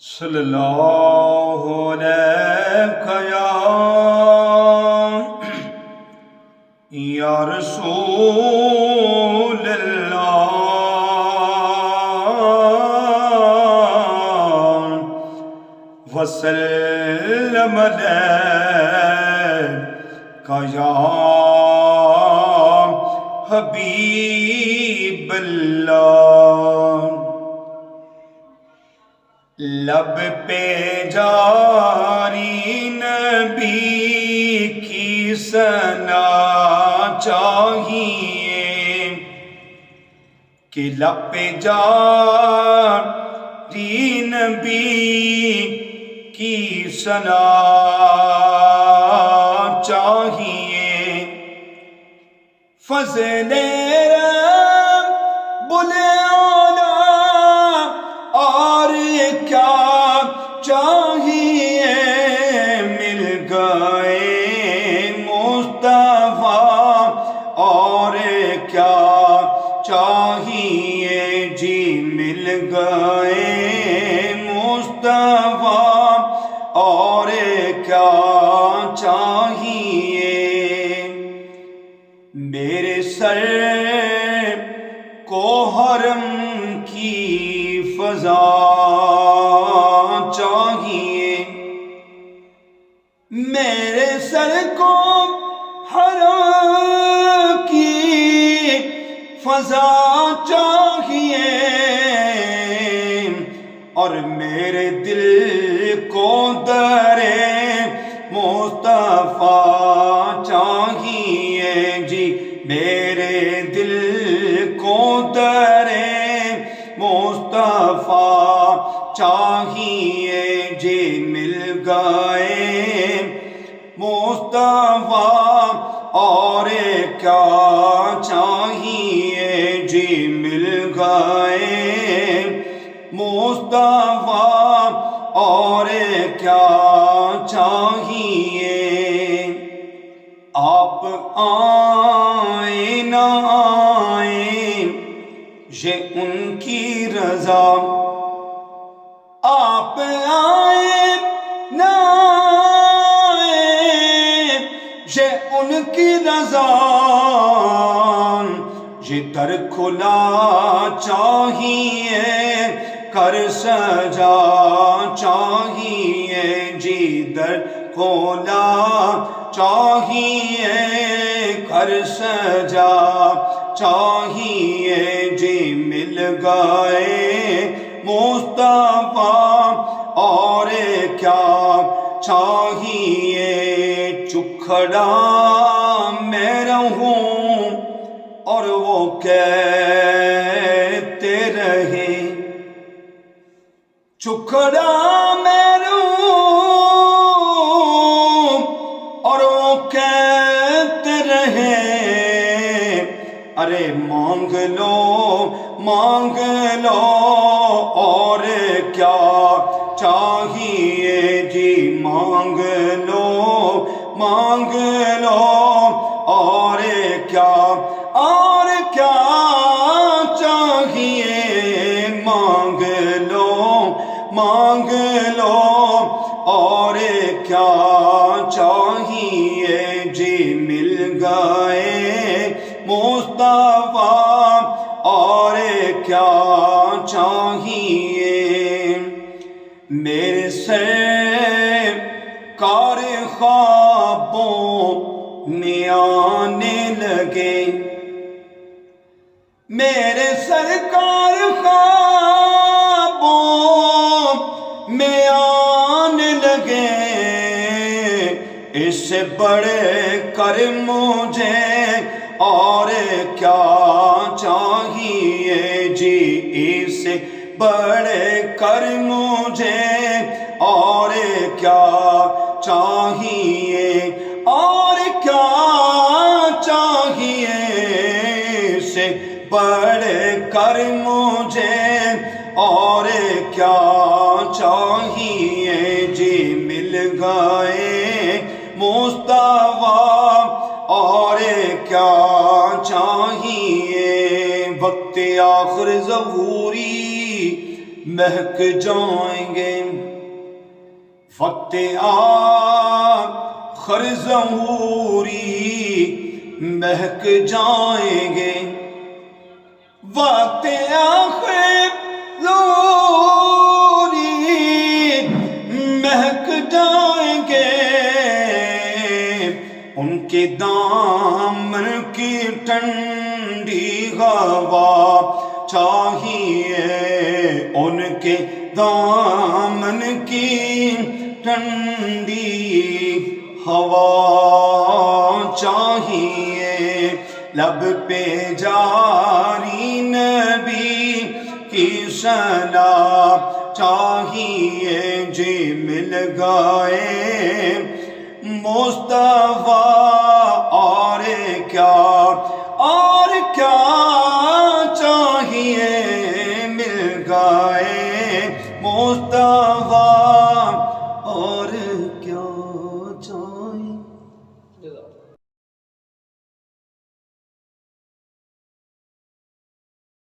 صلی اللہ علیہ یا رسول اللہ وسلم علیکہ یا حبیب اللہ۔ لب پہ جاری نبی کی ثنا چاہیے کہ لب پہ جاری نبی کی ثنا چاہیے۔ فضل رب اعلیٰ اور کیا چاہیے، مل گئے مصطفیٰ اور کیا چاہیے جی، مل گئے مصطفیٰ اور کیا چاہیے۔ میرے سر کو حرم کی فضا چاہیے، میرے سر کو حرم کی فضا چاہیے، اور میرے دل کو در مصطفیٰ چاہیے جی، میرے دل کو در مصطفیٰ چاہیے جی، مل گئے مصطفیٰ اور کیا چاہیے جی، مل گئے مصطفیٰ اور کیا چاہیے۔ آپ آئیں نہ آئیں یہ ان کی رضا، آپ آئیں نہ آئیں یہ ان کی رضا، یہ در کھلا چاہیے کر سجا چاہیے جی، در کھلا چاہیے کر سجا چاہیے جی، مل گئے مصطفیٰ اور کیا چاہیے۔ چکھڑا میں رہوں اور وہ کہتے رہے، چکھڑا میں رہوں اور وہ کہتے رہے، ارے مانگ لو اور کیا چاہیے جی، مانگ لو اور کیا چاہیے، مانگ لو اور کیا چاہیے جی، مل گئے مصطفیٰ اور کیا چاہیے۔ میرے سرکار خوابوں میں آنے لگے، میرے سرکار خوابوں میں آنے لگے، اس سے بڑے کر مجھے اور کیا چاہیے جی، اس سے بڑے کر مجھے اور کیا چاہیے، اور کیا چاہیے، سے بڑے کر مجھے اور کیا چاہیے جی، مل گئے مصطفیٰ اور کیا چاہیے۔ وقت آخر ظہوری مہک جائیں گے، وقت آخر ظہوری مہک جائیں گے، وقت آخر ظہوری مہک جائیں گے، ان کے دامن کی ٹھنڈی ہوا چاہیے، ان کے دامن کی ٹھنڈی ہوا چاہیے، لب پہ جاری نبی کی ثنا چاہیے جی، مل گئے مصطفیٰ اور کیا چاہیے، مل گئے مصطفیٰ اور کیا چاہیے۔